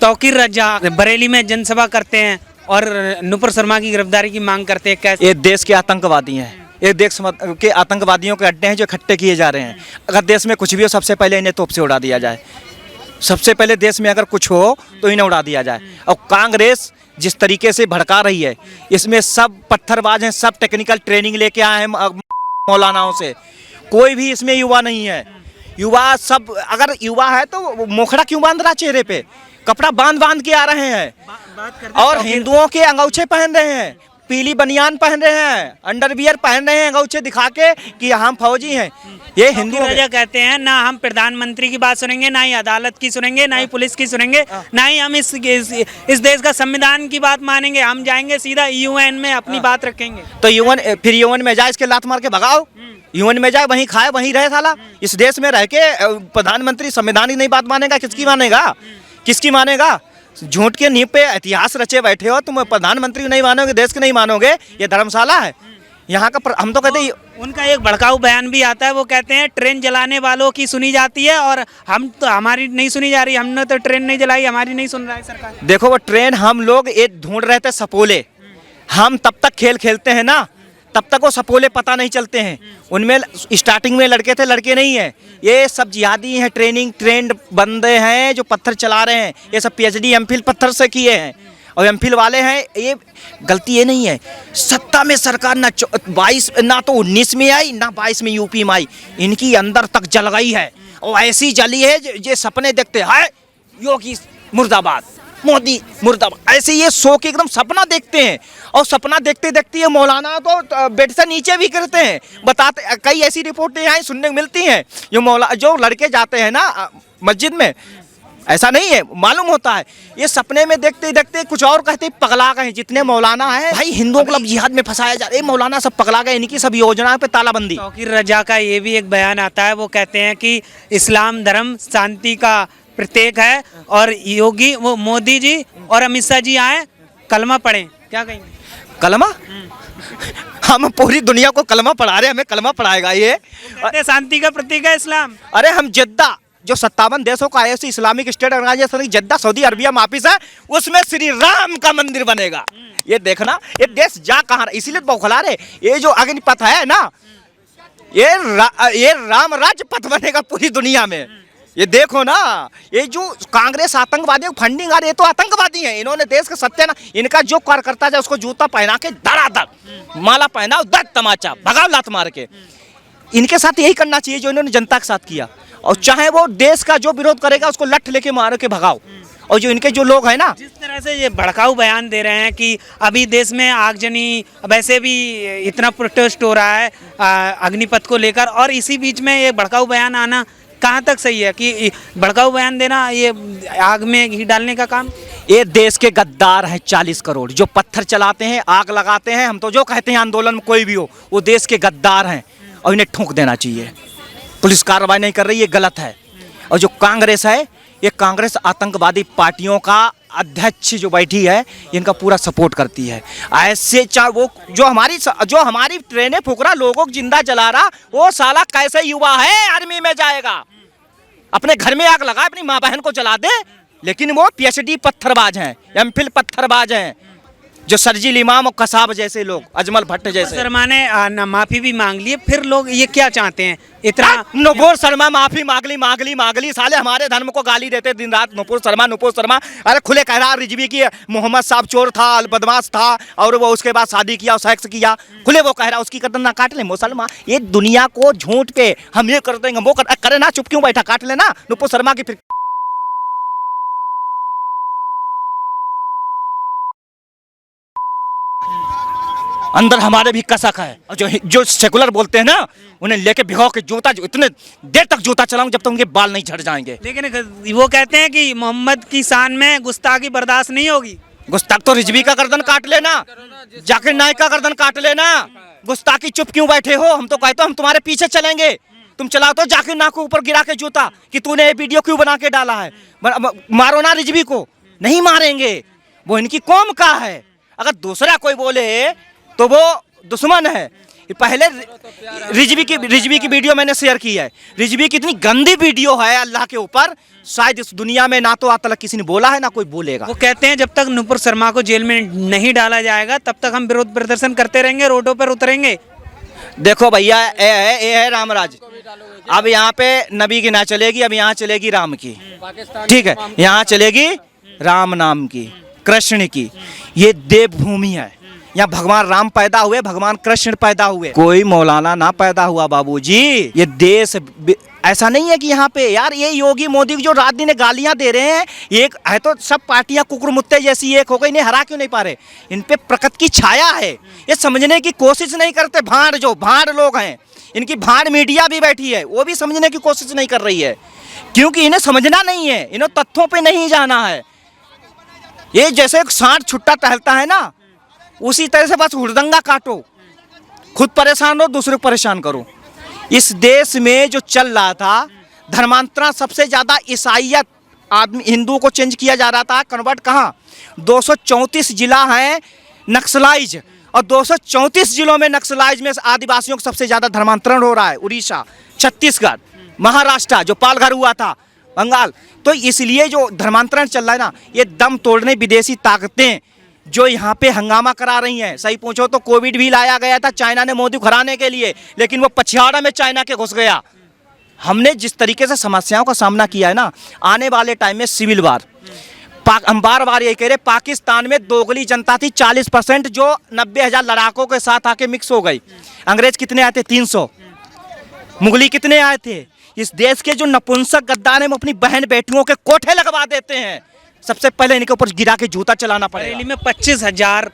तौकीर रजा बरेली में जनसभा करते हैं और नुपुर शर्मा की गिरफ्तारी की मांग करते हैं। कैसे? ये देश के आतंकवादी हैं, ये देश के आतंकवादियों के अड्डे हैं जो इकट्ठे किए जा रहे हैं। अगर देश में कुछ भी हो सबसे पहले इन्हें तोप से उड़ा दिया जाए। सबसे पहले देश में अगर कुछ हो तो इन्हें उड़ा दिया जाए। और कांग्रेस जिस तरीके से भड़का रही है, इसमें सब पत्थरबाज हैं, सब टेक्निकल ट्रेनिंग लेके आए हैं मौलानाओं से। कोई भी इसमें युवा नहीं है। युवा सब, अगर युवा है तो मोखड़ा क्यों बांध रहा चेहरे पे? कपड़ा बांध बांध के आ रहे हैं और हिंदुओं के अंगूछे पहन रहे हैं, पीली बनियान पहन रहे हैं, अंडरवियर पहन रहे हैं अंगूछे दिखा के कि हम फौजी हैं। ये हिंदू राजा कहते हैं ना हम प्रधानमंत्री की बात सुनेंगे, ना ही अदालत की सुनेंगे, ना ही पुलिस की सुनेंगे, ना ही हम इस देश का संविधान की बात मानेंगे। हम जाएंगे सीधा यूएन में अपनी बात रखेंगे। तो यूएन में जाए, इसके लात मार के भगाओ। यूएन में जाए, वहीं खाए वहीं रहे साला। इस देश में रह के प्रधानमंत्री संविधान की नहीं बात मानेगा, किसकी मानेगा? किसकी मानेगा? झूठ के नींव पे इतिहास रचे बैठे हो तुम। प्रधानमंत्री नहीं मानोगे, देश के नहीं मानोगे, ये धर्मशाला है यहाँ का। हम तो कहते हैं उनका एक भड़काऊ बयान भी आता है। वो कहते हैं ट्रेन जलाने वालों की सुनी जाती है और हम तो हमारी नहीं सुनी जा रही। हमने तो ट्रेन नहीं जलाई, हमारी नहीं सुन रहा है सरकार। देखो वो ट्रेन हम लोग एक ढूंढ रहे थे सपोले। हम तब तक खेल खेलते हैं ना, तब तक वो सपोले पता नहीं चलते हैं। उनमें स्टार्टिंग में लड़के थे, लड़के नहीं हैं। ये सब जिहादी हैं, ट्रेंड बंदे हैं जो पत्थर चला रहे हैं। ये सब पीएचडी एमफिल पत्थर से किए हैं और एमफिल वाले हैं। ये गलती ये नहीं है, सत्ता में सरकार ना 22 ना तो 19 में आई, ना 22 में यूपी में आई। इनकी अंदर तक जल गई है और ऐसी जली है ये सपने देखते हैं योगी मुर्दाबाद, मोदी मुर्दाबाद, ऐसे ये सो के एकदम सपना देखते हैं। और सपना देखते देखते ये मौलाना तो बेड से नीचे भी गिरते हैं। बताते, कई ऐसी रिपोर्टें यहाँ सुनने को मिलती हैं जो लड़के जाते हैं ना मस्जिद में, ऐसा नहीं है, मालूम होता है। ये सपने में देखते देखते कुछ और कहते पगला गए। जितने मौलाना है भाई हिंदुओं को अब जिहाद में फंसाया जा रहा है। मौलाना सब पगला गए, इनकी सब योजनाओं पे तालाबंदी। तौकीर रजा का ये भी एक बयान आता है। वो कहते हैं कि इस्लाम धर्म शांति का प्रतीक है और योगी वो मोदी जी और अमित शाह जी आए कलमा पढ़ें। क्या कहेंगे? कलमा? हम पूरी दुनिया को कलमा पढ़ा रहे हैं, हमें कलमा पढ़ाएगा ये? शांति का प्रतीक है इस्लाम। अरे हम जद्दा जो 57 देशों का ऐसी Islamic state organisation Jeddah Saudi Arabia में ऑफिस है, उसमें श्री राम का मंदिर बनेगा। ये देखना, ये देश जा कहाँ, इसीलिए बौखला रहे। ये जो अग्निपथ है ना, ये राम राज्य पथ बनेगा पूरी दुनिया में। ये देखो ना, ये जो कांग्रेस आतंकवादियों को फंडिंग आ रही है, तो आतंकवादी हैं। इन्होंने देश का सत्य ना, इनका जो कार्यकर्ता है उसको जूता पहना के धड़ाधड़ माला पहनाओ, दस तमाचा भगाओ लात मार के। इनके साथ यही करना चाहिए जो इन्होंने जनता के साथ किया। और चाहे वो देश का जो विरोध करेगा उसको लठ लेके मार के भगाओ। और जो इनके जो लोग हैं ना, जिस तरह से ये भड़काऊ बयान दे रहे हैं कि अभी देश में आगजनी, वैसे भी इतना प्रोटेस्ट हो रहा है अग्निपथ को लेकर, और इसी बीच में ये भड़काऊ बयान आना कहाँ तक सही है कि भड़काऊ बयान देना, ये आग में घी डालने का काम? ये देश के गद्दार हैं 40 करोड़ जो पत्थर चलाते हैं, आग लगाते हैं। हम तो जो कहते हैं आंदोलन में कोई भी हो, वो देश के गद्दार हैं और इन्हें ठोक देना चाहिए। पुलिस कार्रवाई नहीं कर रही, ये गलत है। और जो कांग्रेस है, ये कांग्रेस आतंकवादी पार्टियों का अध्यक्ष जो बैठी है, इनका पूरा सपोर्ट करती है। ऐसे वो जो हमारी ट्रेनें फुकरा लोगों को जिंदा जला रहा, वो साला कैसे युवा है आर्मी में जाएगा? अपने घर में आग लगा, अपनी माँ बहन को जला दे। लेकिन वो पीएचडी पत्थरबाज हैं, एमफिल पत्थरबाज हैं, जो सरजील इमाम और कसाब जैसे लोग, अजमल भट्ट जैसे। शर्मा ने माफी भी मांग ली। फिर लोग ये क्या चाहते हैं इतना? नुपुर शर्मा माफी मांग ली साले हमारे धर्म को गाली देते दिन रात। नुपुर शर्मा अरे खुले कह रहा रिजवी की मोहम्मद साहब चोर था, बदमाश था, और वो उसके बाद शादी किया और सेक्स किया। खुले वो कह रहा, उसकी गर्दन ना काट ले मुसलमान। ये दुनिया को झूठ पे हम ये कर देंगे, वो करे ना, चुप क्यों बैठा? काट लेना नुपुर शर्मा की। फिर अंदर हमारे भी कसक है। और जो सेकुलर बोलते हैं ना, उन्हें लेके भिगो के जूता, जो इतने देर तक जूता चलाऊं जब तक उनके बाल नहीं झड़ जाएंगे। लेकिन वो कहते हैं कि मोहम्मद की शान में गुस्ताखी बर्दाश्त नहीं होगी। गुस्ताख तो रिजवी का गर्दन काट लेना, जाकिर नाइक का गर्दन काट लेना। गुस्ताखी चुप क्यों बैठे हो? हम तो कहते हो हम तुम्हारे पीछे चलेंगे। तुम चलाओ तो जाकिर नाइक को ऊपर गिरा के जूता कि तूने ये वीडियो क्यों बना के डाला है। मारो ना रिजवी को। नहीं मारेंगे, वो इनकी कौम का है। अगर दूसरा कोई बोले तो वो दुश्मन है। पहले रिजवी की वीडियो मैंने शेयर की है। रिजवी की इतनी गंदी वीडियो है अल्लाह के ऊपर, शायद इस दुनिया में ना तो आज तक किसी ने बोला है ना कोई बोलेगा। वो कहते हैं जब तक नुपुर शर्मा को जेल में नहीं डाला जाएगा तब तक हम विरोध प्रदर्शन करते रहेंगे, रोडों पर उतरेंगे। देखो भैया, ये है रामराज। अब यहाँ पे नबी की ना चलेगी, अब यहाँ चलेगी राम की, ठीक है, यहाँ चलेगी राम नाम की, कृष्ण की। ये देवभूमि है, यहाँ भगवान राम पैदा हुए, भगवान कृष्ण पैदा हुए, कोई मौलाना ना पैदा हुआ बाबूजी। ये देश ऐसा नहीं है कि यहाँ पे यार ये योगी मोदी जो रात दिन गालियां दे रहे हैं, एक है तो सब पार्टियां कुकुर मुत्ते जैसी एक हो गई, इन्हें हरा क्यों नहीं पा रहे? इन पे प्रकृति की छाया है, ये समझने की कोशिश नहीं करते। भाड़ लोग हैं, इनकी भाड़ मीडिया भी बैठी है, वो भी समझने की कोशिश नहीं कर रही है, क्योंकि इन्हें समझना नहीं है, इन्हें तथ्यों पे नहीं जाना है। ये जैसे एक सांड छुट्टा टहलता है ना, उसी तरह से बस हुड़दंगा काटो, खुद परेशान हो, दूसरे को परेशान करो। इस देश में जो चल रहा था धर्मांतरण, सबसे ज्यादा ईसाइयत आदमी हिंदुओं को चेंज किया जा रहा था, कन्वर्ट कहाँ? 234 जिला हैं नक्सलाइज, और 234 जिलों में नक्सलाइज में आदिवासियों का सबसे ज्यादा धर्मांतरण हो रहा है। उड़ीसा, छत्तीसगढ़, महाराष्ट्र जो पालघर हुआ था, बंगाल। तो इसलिए जो धर्मांतरण चल रहा है ना, ये दम तोड़ने विदेशी ताकतें जो यहाँ पे हंगामा करा रही हैं। सही पूछो तो कोविड भी लाया गया था चाइना ने मोदी को हराने के लिए, लेकिन वो पछयाड़ा में चाइना के घुस गया। हमने जिस तरीके से समस्याओं का सामना किया है ना, आने वाले टाइम में सिविल वार, हम बार बार ये कह रहे, पाकिस्तान में दोगली जनता थी 40%, जो 90,000 लड़ाकों के साथ आके मिक्स हो गई। अंग्रेज कितने आए थे? 300। मुगली कितने आए थे? इस देश के जो नपुंसक गद्दार हैं, वो अपनी बहन बेटियों के कोठे लगवा देते हैं। सबसे पहले इनके ऊपर गिरा के जूता चलाना पड़ेगा। बरेली में 25,000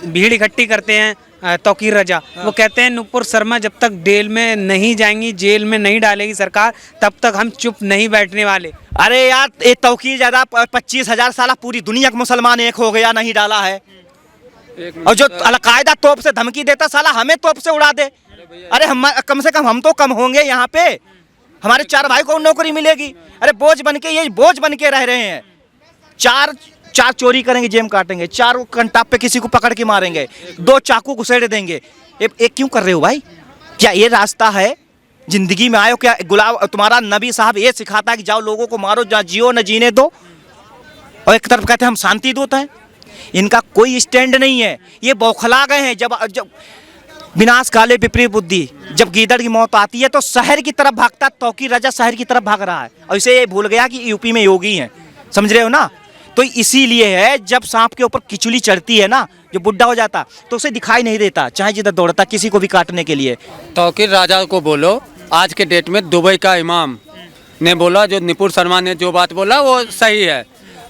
भीड़ इकट्ठी करते हैं तौकीर रजा। वो कहते हैं नुपुर शर्मा जब तक जेल में नहीं जाएंगी, जेल में नहीं डालेगी सरकार, तब तक हम चुप नहीं बैठने वाले। अरे यार, ये तौकीर ज्यादा 25,000 साला पूरी दुनिया का मुसलमान एक हो गया, नहीं डाला है। और जो अलकायदा तोप से धमकी देता, साला हमें तोप से उड़ा दे। अरे हम कम से कम हम तो कम होंगे यहाँ पे, हमारे 4 भाई को नौकरी मिलेगी। अरे बोझ बन के, ये बोझ बन के रह रहे हैं। 4 चोरी करेंगे, जेम काटेंगे, 4 कंटाप पे किसी को पकड़ के मारेंगे, 2 चाकू घुसेड़ देंगे। एक क्यों कर रहे हो भाई? क्या ये रास्ता है? जिंदगी में आए हो क्या? गुलाब तुम्हारा नबी साहब ये सिखाता है कि जाओ लोगों को मारो, जहाँ जियो न जीने दो, और एक तरफ कहते हैं हम शांति दूत हैं। इनका कोई स्टैंड नहीं है, ये बौखला गए हैं। जब विनाश काले विपरीत बुद्धि, जब गीदड़ की मौत आती है तो शहर की तरफ भागता, तौकीर रजा शहर की तरफ भाग रहा है, और इसे ये भूल गया कि यूपी में योगी हैं। समझ रहे हो ना? तो इसीलिए है, जब सांप के ऊपर किचुली चढ़ती है ना, जो बुढ़ा हो जाता तो उसे दिखाई नहीं देता, चाहे जिधर दौड़ता किसी को भी काटने के लिए। तौकीर राजा को बोलो, आज के डेट में दुबई का इमाम ने बोला, जो नुपुर शर्मा ने जो बात बोला वो सही है।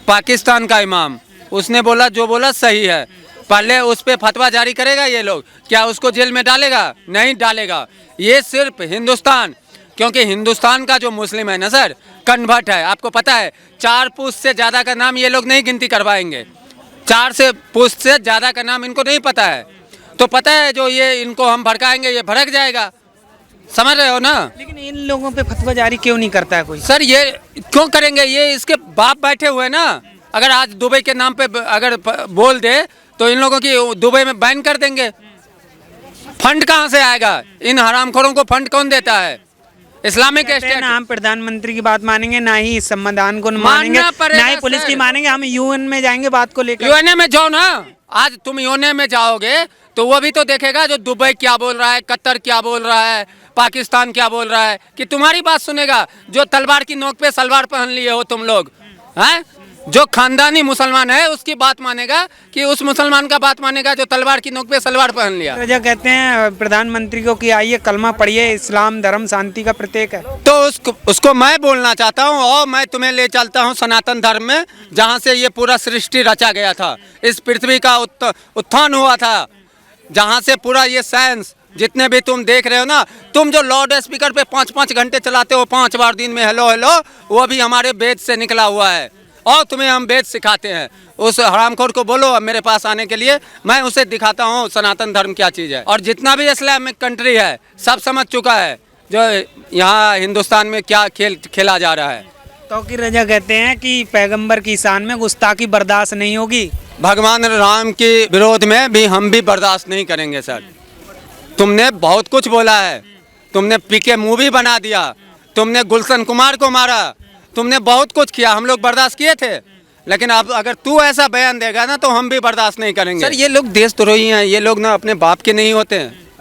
पाकिस्तान का इमाम, उसने बोला जो बोला सही है। पहले उस पर फतवा जारी करेगा ये लोग, क्या उसको जेल में डालेगा? नहीं डालेगा। ये सिर्फ हिंदुस्तान, क्योंकि हिंदुस्तान का जो मुस्लिम है ना सर, कन्वर्ट है। आपको पता है 4 पुश्त से ज़्यादा का नाम ये लोग नहीं गिनती करवाएंगे। 4 पुश्त से ज़्यादा का नाम इनको नहीं पता है। तो पता है जो ये इनको हम भड़काएंगे, ये भड़क जाएगा। समझ रहे हो ना? लेकिन इन लोगों पे फतवा जारी क्यों नहीं करता है कोई? सर ये क्यों करेंगे? ये इसके बाप बैठे हुए ना। अगर आज दुबई के नाम पे अगर बोल दे तो इन लोगों की दुबई में बैन कर देंगे। फंड कहाँ से आएगा? इन हरामखोरों को फंड कौन देता है? Islamic state. ना हम प्रधानमंत्री की बात मानेंगे, ना ही इस संविधान को मानेंगे, ना ही पुलिस की मानेंगे। हम यूएन में जाएंगे बात को लेकर। यूएनए में जाओ ना। आज तुम यूएनए में जाओगे तो वो भी तो देखेगा जो दुबई क्या बोल रहा है, कतर क्या बोल रहा है, पाकिस्तान क्या बोल रहा है, कि तुम्हारी बात सुनेगा? जो तलवार की नोक पे सलवार पहन लिए हो तुम लोग, हैं? जो खानदानी मुसलमान है उसकी बात मानेगा कि उस मुसलमान का बात मानेगा जो तलवार की नोक पे सलवार पहन लिया? रजा कहते हैं प्रधानमंत्री को कि आइए कलमा पढ़िए, इस्लाम धर्म शांति का प्रतीक है। तो उसको मैं बोलना चाहता हूँ, और मैं तुम्हें ले चलता हूँ सनातन धर्म में, जहाँ से ये पूरा सृष्टि रचा गया था, इस पृथ्वी का उत्थान हुआ था, जहाँ से पूरा ये साइंस जितने भी तुम देख रहे हो ना, तुम जो लाउड स्पीकर पे 5-5 घंटे चलाते हो, 5 बार दिन में हेलो हेलो, वो भी हमारे वेद से निकला हुआ है, और तुम्हें हम वेद सिखाते हैं। उस हरामखोर को बोलो अब मेरे पास आने के लिए, मैं उसे दिखाता हूँ सनातन धर्म क्या चीज़ है। और जितना भी इस्लामिक कंट्री है सब समझ चुका है जो यहाँ हिंदुस्तान में क्या खेल खेला जा रहा है। तौकीर रजा कहते हैं कि पैगंबर की शान में गुस्ताखी बर्दाश्त नहीं होगी। भगवान राम के विरोध में भी हम भी बर्दाश्त नहीं करेंगे सर। तुमने बहुत कुछ बोला है, तुमने पीके मूवी बना दिया, तुमने गुलशन कुमार को मारा, तुमने बहुत कुछ किया, हम लोग बर्दाश्त किए थे। लेकिन अब अगर तू ऐसा बयान देगा ना तो हम भी बर्दाश्त नहीं करेंगे। सर ये लोग देशद्रोही हैं, ये लोग ना अपने बाप के नहीं होते हैं।